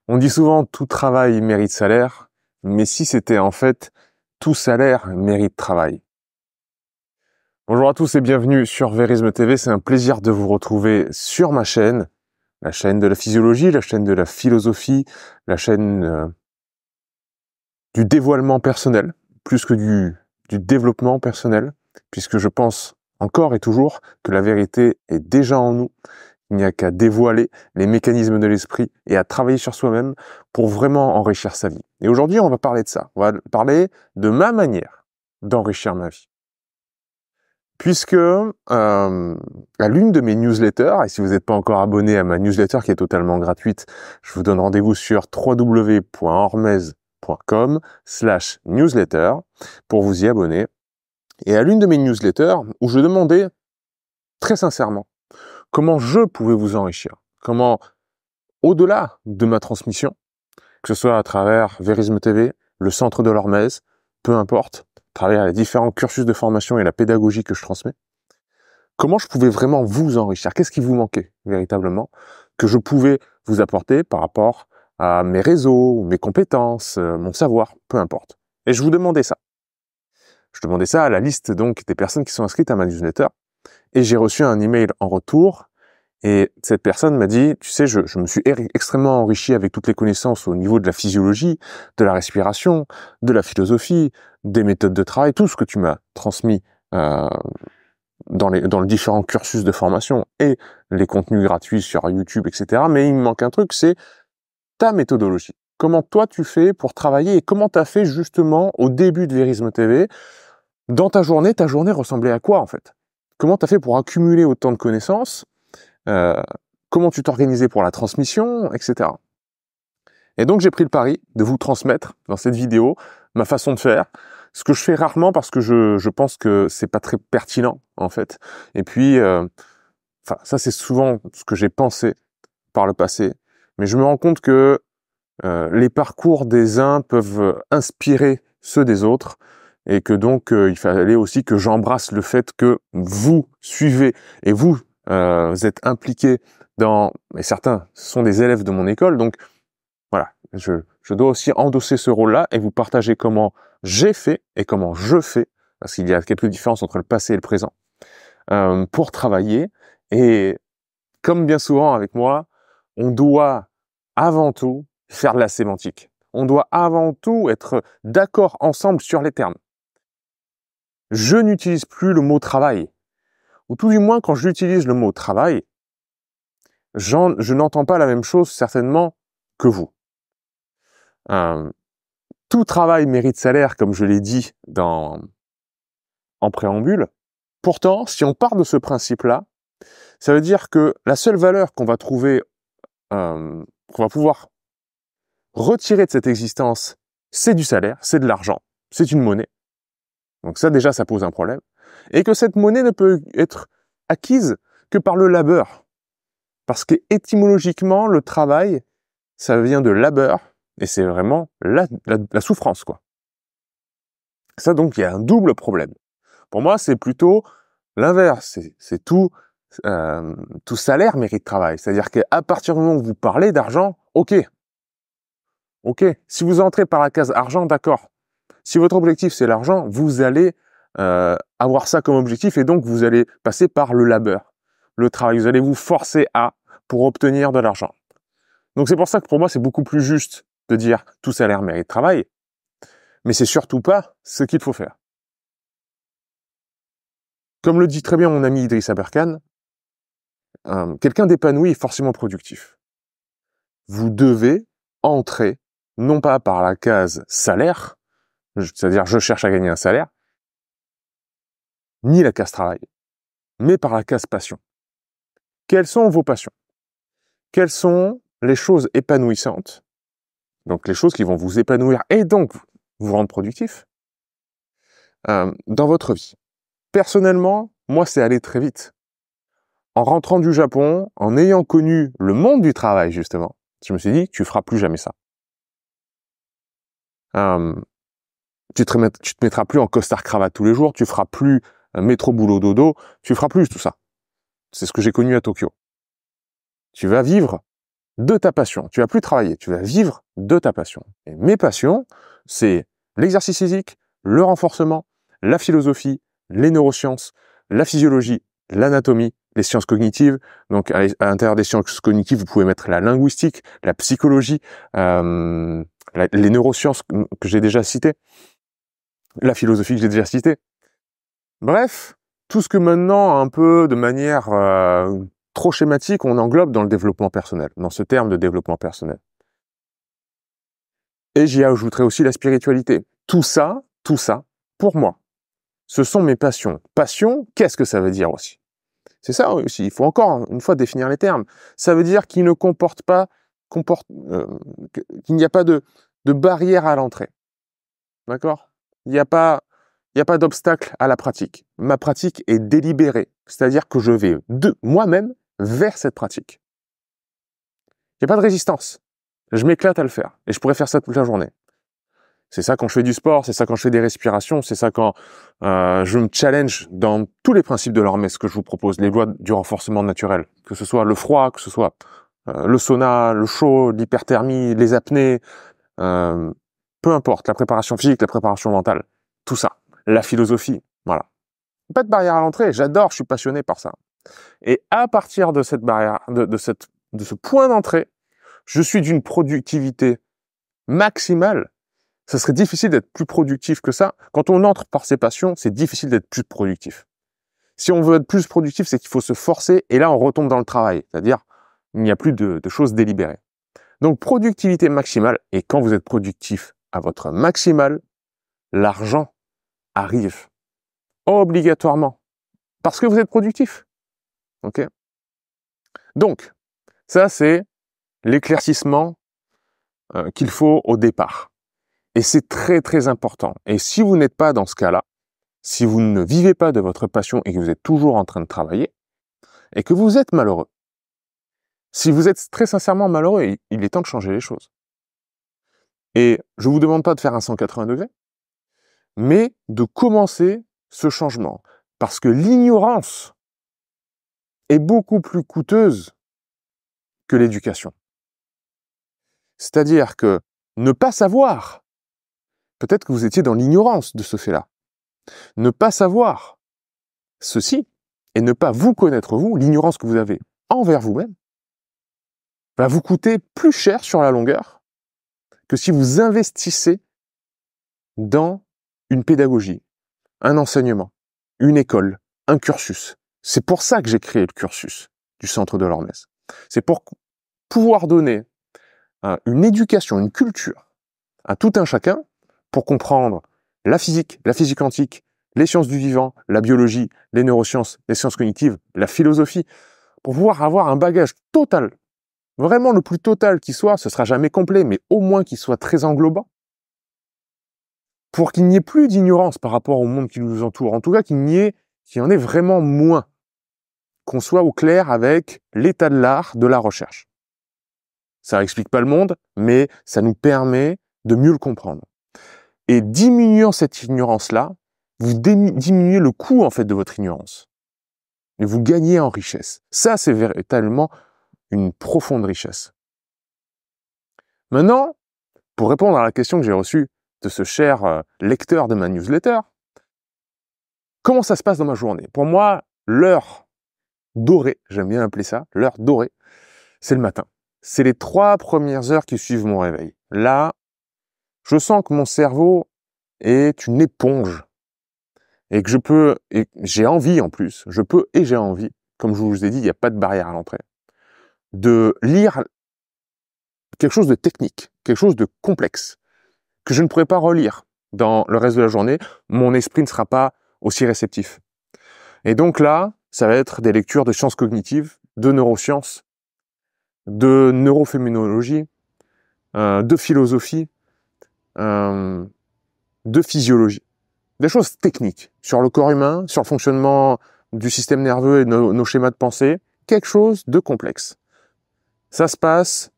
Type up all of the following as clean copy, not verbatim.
On dit souvent tout travail mérite salaire, mais si c'était en fait tout salaire mérite travail. Bonjour à tous et bienvenue sur Verisme TV, c'est un plaisir de vous retrouver sur ma chaîne, la chaîne de la physiologie, la chaîne de la philosophie, la chaîne du dévoilement personnel, plus que du développement personnel, puisque je pense encore et toujours que la vérité est déjà en nous. Il n'y a qu'à dévoiler les mécanismes de l'esprit et à travailler sur soi-même pour vraiment enrichir sa vie. Et aujourd'hui, on va parler de ça. On va parler de ma manière d'enrichir ma vie. Puisque à l'une de mes newsletters, et si vous n'êtes pas encore abonné à ma newsletter qui est totalement gratuite, je vous donne rendez-vous sur www.hormez.com/newsletter pour vous y abonner. Et à l'une de mes newsletters, où je demandais très sincèrement comment je pouvais vous enrichir, comment, au-delà de ma transmission, que ce soit à travers Verisme TV, le centre de l'Hormez, peu importe, à travers les différents cursus de formation et la pédagogie que je transmets, comment je pouvais vraiment vous enrichir, qu'est-ce qui vous manquait véritablement, que je pouvais vous apporter par rapport à mes réseaux, mes compétences, mon savoir, peu importe. Et je vous demandais ça. Je demandais ça à la liste donc des personnes qui sont inscrites à ma newsletter, et j'ai reçu un email en retour. Et cette personne m'a dit, tu sais, je me suis extrêmement enrichi avec toutes les connaissances au niveau de la physiologie, de la respiration, de la philosophie, des méthodes de travail, tout ce que tu m'as transmis dans les différents cursus de formation et les contenus gratuits sur YouTube, etc. Mais il me manque un truc, c'est ta méthodologie. Comment toi tu fais pour travailler et comment tu as fait justement au début de Verisme TV. Dans ta journée ressemblait à quoi en fait? Comment tu as fait pour accumuler autant de connaissances? Comment tu t'organisais pour la transmission, etc. Et donc j'ai pris le pari de vous transmettre dans cette vidéo ma façon de faire, ce que je fais rarement parce que je pense que c'est pas très pertinent en fait. Et puis, ça c'est souvent ce que j'ai pensé par le passé, mais je me rends compte que les parcours des uns peuvent inspirer ceux des autres, et que donc il fallait aussi que j'embrasse le fait que vous suivez et vous êtes impliqués dans, et certains sont des élèves de mon école, donc voilà, je dois aussi endosser ce rôle-là et vous partager comment j'ai fait et comment je fais, parce qu'il y a quelques différences entre le passé et le présent, pour travailler. Et comme bien souvent avec moi, on doit avant tout faire de la sémantique. On doit avant tout être d'accord ensemble sur les termes. Je n'utilise plus le mot travail, ou tout du moins quand j'utilise le mot travail, je n'entends pas la même chose certainement que vous. Tout travail mérite salaire, comme je l'ai dit en préambule. Pourtant, si on part de ce principe-là, ça veut dire que la seule valeur qu'on va trouver, qu'on va pouvoir retirer de cette existence, c'est du salaire, c'est de l'argent, c'est une monnaie. Donc ça déjà, ça pose un problème. Et que cette monnaie ne peut être acquise que par le labeur. Parce que étymologiquement, le travail, ça vient de labeur, et c'est vraiment la souffrance, quoi. Ça, donc, il y a un double problème. Pour moi, c'est plutôt l'inverse. C'est tout salaire mérite travail. C'est-à-dire qu'à partir du moment où vous parlez d'argent, ok. Si vous entrez par la case argent, d'accord. Si votre objectif, c'est l'argent, vous allez avoir ça comme objectif, et donc vous allez passer par le labeur, le travail. Vous allez vous forcer pour obtenir de l'argent. Donc c'est pour ça que pour moi, c'est beaucoup plus juste de dire tout salaire mérite travail, mais c'est surtout pas ce qu'il faut faire. Comme le dit très bien mon ami Idriss Aberkan, quelqu'un d'épanoui est forcément productif. Vous devez entrer, non pas par la case salaire, c'est-à-dire je cherche à gagner un salaire, ni la case travail, mais par la case passion. Quelles sont vos passions? Quelles sont les choses épanouissantes, donc les choses qui vont vous épanouir et donc vous rendre productif dans votre vie? Personnellement, moi, c'est allé très vite. En rentrant du Japon, en ayant connu le monde du travail, justement, je me suis dit, tu feras plus jamais ça. Tu te mettras plus en costard-cravate tous les jours, tu feras plus métro boulot dodo, tu feras plus tout ça. C'est ce que j'ai connu à Tokyo. Tu vas vivre de ta passion. Tu vas plus travailler, tu vas vivre de ta passion. Et mes passions, c'est l'exercice physique, le renforcement, la philosophie, les neurosciences, la physiologie, l'anatomie, les sciences cognitives. Donc à l'intérieur des sciences cognitives, vous pouvez mettre la linguistique, la psychologie, les neurosciences que j'ai déjà citées, la philosophie que j'ai déjà citée. Bref, tout ce que maintenant, un peu de manière trop schématique, on englobe dans le développement personnel, dans ce terme de développement personnel. Et j'y ajouterai aussi la spiritualité. Tout ça, pour moi, ce sont mes passions. Passion, qu'est-ce que ça veut dire aussi? C'est ça aussi, il faut encore une fois définir les termes. Ça veut dire qu'il ne comporte pas, qu'il n'y a pas de barrière à l'entrée. D'accord? Il n'y a pas d'obstacle à la pratique. Ma pratique est délibérée, c'est-à-dire que je vais de moi-même vers cette pratique. Il n'y a pas de résistance. Je m'éclate à le faire et je pourrais faire ça toute la journée. C'est ça quand je fais du sport, c'est ça quand je fais des respirations, c'est ça quand je me challenge dans tous les principes de l'Hermès que je vous propose, les lois du renforcement naturel, que ce soit le froid, que ce soit le sauna, le chaud, l'hyperthermie, les apnées, peu importe, la préparation physique, la préparation mentale, tout ça, la philosophie, voilà. Pas de barrière à l'entrée, j'adore, je suis passionné par ça. Et à partir de cette barrière, de ce point d'entrée, je suis d'une productivité maximale. Ça serait difficile d'être plus productif que ça. Quand on entre par ses passions, c'est difficile d'être plus productif. Si on veut être plus productif, c'est qu'il faut se forcer, et là, on retombe dans le travail. C'est-à-dire, il n'y a plus de choses délibérées. Donc, productivité maximale, et quand vous êtes productif à votre maximale, l'argent arrive. Obligatoirement. Parce que vous êtes productif. Ok? Donc, ça, c'est l'éclaircissement qu'il faut au départ. Et c'est très très important. Et si vous n'êtes pas dans ce cas-là, si vous ne vivez pas de votre passion et que vous êtes toujours en train de travailler, et que vous êtes malheureux, si vous êtes très sincèrement malheureux, il est temps de changer les choses. Et je ne vous demande pas de faire un 180 degrés, mais de commencer ce changement. Parce que l'ignorance est beaucoup plus coûteuse que l'éducation. C'est-à-dire que ne pas savoir, peut-être que vous étiez dans l'ignorance de ce fait-là. Ne pas savoir ceci et ne pas vous connaître vous, l'ignorance que vous avez envers vous-même, va vous coûter plus cher sur la longueur que si vous investissez dans une pédagogie, un enseignement, une école, un cursus. C'est pour ça que j'ai créé le cursus du Centre de l'Hermès. C'est pour pouvoir donner une éducation, une culture à tout un chacun pour comprendre la physique quantique, les sciences du vivant, la biologie, les neurosciences, les sciences cognitives, la philosophie, pour pouvoir avoir un bagage total, vraiment le plus total qui soit, ce sera jamais complet, mais au moins qu'il soit très englobant, pour qu'il n'y ait plus d'ignorance par rapport au monde qui nous entoure, en tout cas qu'il y en ait vraiment moins, qu'on soit au clair avec l'état de l'art de la recherche. Ça n'explique pas le monde, mais ça nous permet de mieux le comprendre. Et diminuant cette ignorance-là, vous diminuez le coût en fait de votre ignorance. Et vous gagnez en richesse. Ça, c'est véritablement une profonde richesse. Maintenant, pour répondre à la question que j'ai reçue de ce cher lecteur de ma newsletter, comment ça se passe dans ma journée? Pour moi, l'heure dorée, j'aime bien appeler ça, l'heure dorée, c'est le matin. C'est les 3 premières heures qui suivent mon réveil. Là, je sens que mon cerveau est une éponge et que et j'ai envie en plus, j'ai envie, comme je vous ai dit, il n'y a pas de barrière à l'entrée, de lire quelque chose de technique, quelque chose de complexe, que je ne pourrais pas relire dans le reste de la journée, mon esprit ne sera pas aussi réceptif. Et donc là, ça va être des lectures de sciences cognitives, de neurosciences, de neurophénoménologie, de philosophie, de physiologie. Des choses techniques sur le corps humain, sur le fonctionnement du système nerveux et nos schémas de pensée, quelque chose de complexe. Ça se passe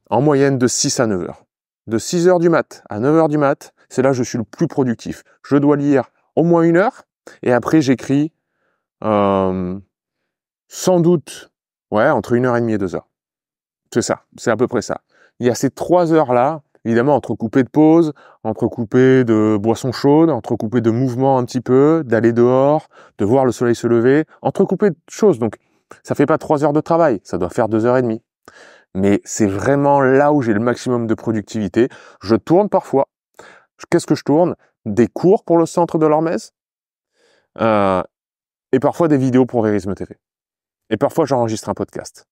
en moyenne de 6 à 9 heures. De 6 heures du mat à 9 heures du mat, c'est là que je suis le plus productif. Je dois lire au moins 1 heure, et après j'écris sans doute entre 1h30 et 2 heures. C'est ça, c'est à peu près ça. Il y a ces 3 heures-là, évidemment, entrecoupées de pauses, entrecoupées de boissons chaudes, entrecoupées de mouvements un petit peu, d'aller dehors, de voir le soleil se lever, entrecoupées de choses. Donc, ça fait pas 3 heures de travail, ça doit faire 2 heures et demie. Mais c'est vraiment là où j'ai le maximum de productivité. Je tourne parfois. Qu'est-ce que je tourne? Des cours pour le centre de l'Hormèse, et parfois des vidéos pour Verisme TV. Et parfois, j'enregistre un podcast.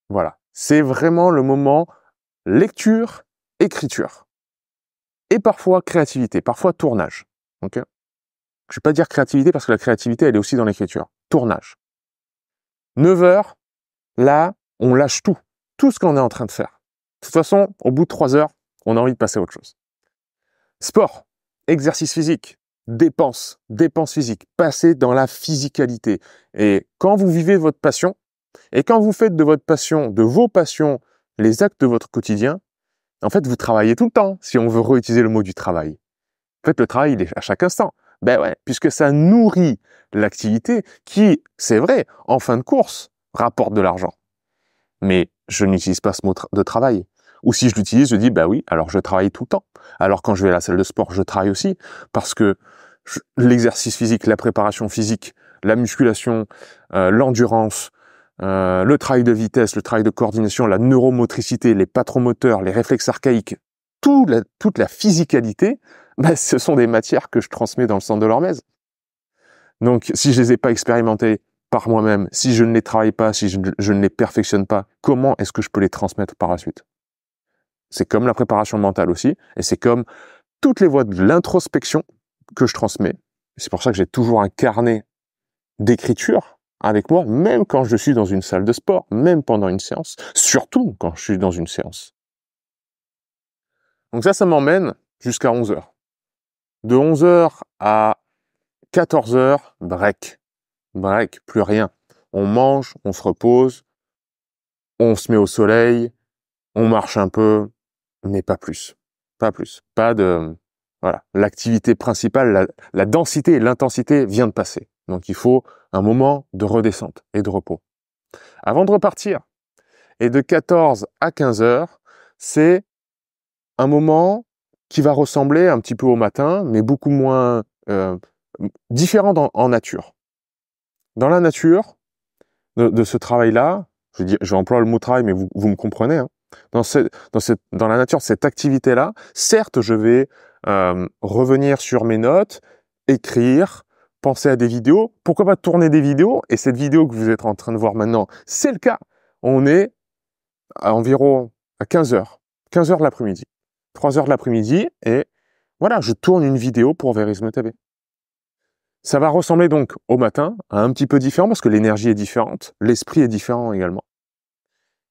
Voilà. C'est vraiment le moment lecture, écriture. Et parfois créativité, parfois tournage. Ok? Je vais pas dire créativité parce que la créativité, elle est aussi dans l'écriture. Tournage. 9 heures, là, on lâche tout. Tout ce qu'on est en train de faire. De toute façon, au bout de 3 heures, on a envie de passer à autre chose. Sport, exercice physique, dépenses physiques. Passez dans la physicalité. Et quand vous vivez votre passion, et quand vous faites de votre passion, de vos passions, les actes de votre quotidien, en fait, vous travaillez tout le temps, si on veut réutiliser le mot du travail. En fait, le travail, il est à chaque instant. Ben ouais, puisque ça nourrit l'activité qui, c'est vrai, en fin de course, rapporte de l'argent. Mais je n'utilise pas ce mot de travail. Ou si je l'utilise, je dis, bah oui, alors je travaille tout le temps. Alors quand je vais à la salle de sport, je travaille aussi, parce que l'exercice physique, la préparation physique, la musculation, l'endurance, le travail de vitesse, le travail de coordination, la neuromotricité, les patromoteurs, les réflexes archaïques, toute la physicalité, bah, ce sont des matières que je transmets dans le centre de l'Hormèse. Donc, si je les ai pas expérimentées par moi-même, si je ne les travaille pas, si je ne les perfectionne pas, comment est-ce que je peux les transmettre par la suite? C'est comme la préparation mentale aussi, et c'est comme toutes les voies de l'introspection que je transmets. C'est pour ça que j'ai toujours un carnet d'écriture avec moi, même quand je suis dans une salle de sport, même pendant une séance, surtout quand je suis dans une séance. Donc ça m'emmène jusqu'à 11 heures. De 11 heures à 14 heures, break. Break, plus rien. On mange, on se repose, on se met au soleil, on marche un peu, mais pas plus. Pas plus. Pas de... Voilà. L'activité principale, la densité et l'intensité vient de passer. Donc il faut un moment de redescente et de repos. Avant de repartir, et de 14 à 15 heures, c'est un moment qui va ressembler un petit peu au matin, mais beaucoup moins différent en nature. Dans la nature, de ce travail-là, j'emploie le mot travail, mais vous me comprenez, hein, dans la nature, cette activité-là, certes, je vais revenir sur mes notes, écrire, penser à des vidéos, pourquoi pas tourner des vidéos, et cette vidéo que vous êtes en train de voir maintenant, c'est le cas. On est à environ à 15 heures de l'après-midi. 3 heures de l'après-midi, et voilà, je tourne une vidéo pour Verisme TV. Ça va ressembler donc au matin, à un petit peu différent, parce que l'énergie est différente, l'esprit est différent également.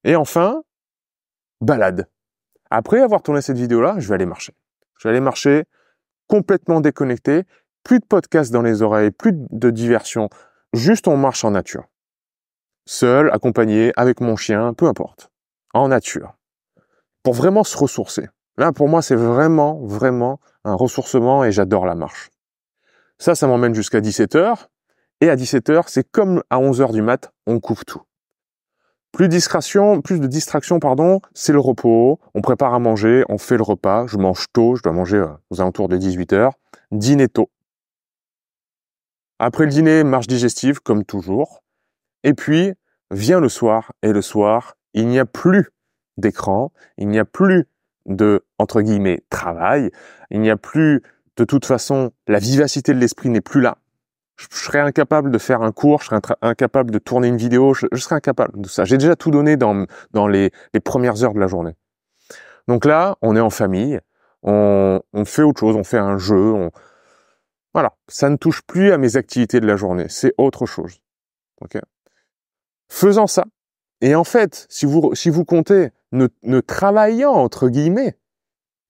Et enfin, balade. Après avoir tourné cette vidéo-là, je vais aller marcher. Je vais aller marcher complètement déconnecté, plus de podcast dans les oreilles, plus de diversion, juste on marche en nature. Seul, accompagné, avec mon chien, peu importe. En nature. Pour vraiment se ressourcer. Là, pour moi, c'est vraiment, vraiment un ressourcement et j'adore la marche. Ça m'emmène jusqu'à 17 heures. Et à 17 heures, c'est comme à 11 heures du mat, on coupe tout. Plus de distraction, c'est le repos. On prépare à manger, on fait le repas. Je mange tôt, je dois manger aux alentours de 18 heures. Dîner tôt. Après le dîner, marche digestive, comme toujours. Et puis, vient le soir. Et le soir, il n'y a plus d'écran. Il n'y a plus de, entre guillemets, travail. Il n'y a plus, de toute façon, la vivacité de l'esprit n'est plus là. Je serais incapable de faire un cours, je serais incapable de tourner une vidéo, je serais incapable de ça. J'ai déjà tout donné dans les premières heures de la journée. Donc là, on est en famille, on fait autre chose, on fait un jeu, voilà. Ça ne touche plus à mes activités de la journée, c'est autre chose. Okay. Faisant ça, et en fait, si vous comptez, ne travaillant, entre guillemets,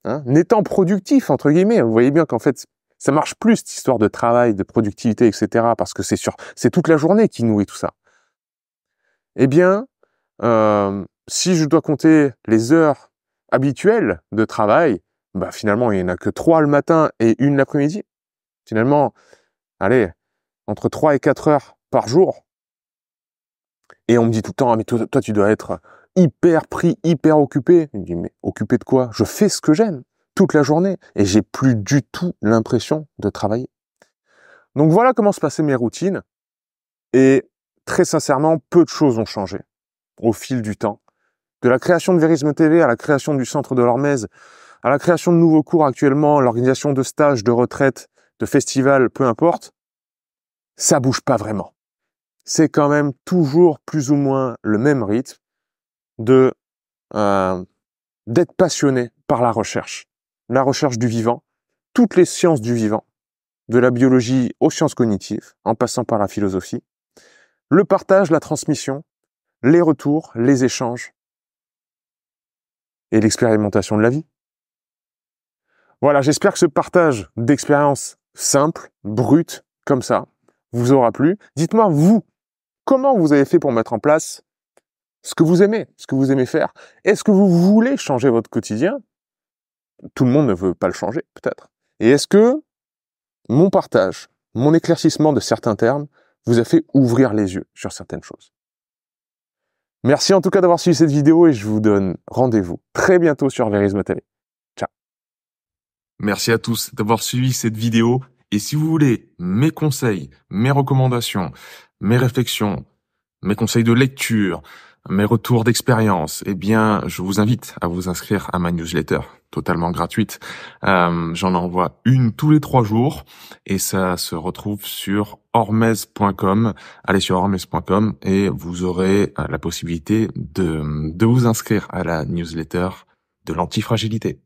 hein, n'étant productif, entre guillemets, vous voyez bien qu'en fait, ça marche plus, cette histoire de travail, de productivité, etc., parce que c'est toute la journée qui nourrit tout ça. Eh bien, si je dois compter les heures habituelles de travail, bah finalement, il n'y en a que 3 le matin et 1 l'après-midi. Finalement, allez, entre 3 et 4 heures par jour. Et on me dit tout le temps, ah, mais toi, tu dois être hyper pris, hyper occupé. Il me dit, mais occupé de quoi? Je fais ce que j'aime toute la journée et j'ai plus du tout l'impression de travailler. Donc voilà comment se passaient mes routines. Et très sincèrement, peu de choses ont changé au fil du temps. De la création de Verisme TV à la création du centre de l'Hormèse, à la création de nouveaux cours actuellement, l'organisation de stages, de retraites, de festivals, peu importe, ça bouge pas vraiment. C'est quand même toujours plus ou moins le même rythme de d'être passionné par la recherche du vivant, toutes les sciences du vivant, de la biologie aux sciences cognitives, en passant par la philosophie, le partage, la transmission, les retours, les échanges et l'expérimentation de la vie. Voilà, j'espère que ce partage d'expériences simples, brutes, comme ça, vous aura plu. Dites-moi, vous, comment vous avez fait pour mettre en place ce que vous aimez faire? Est-ce que vous voulez changer votre quotidien? Tout le monde ne veut pas le changer, peut-être. Et est-ce que mon partage, mon éclaircissement de certains termes vous a fait ouvrir les yeux sur certaines choses? Merci en tout cas d'avoir suivi cette vidéo et je vous donne rendez-vous très bientôt sur Verisme TV. Ciao. Merci à tous d'avoir suivi cette vidéo. Et si vous voulez mes conseils, mes recommandations, mes réflexions, mes conseils de lecture, mes retours d'expérience, eh bien, je vous invite à vous inscrire à ma newsletter, totalement gratuite. J'en envoie une tous les 3 jours et ça se retrouve sur hormèse.com. Allez sur hormèse.com et vous aurez la possibilité de vous inscrire à la newsletter de l'antifragilité.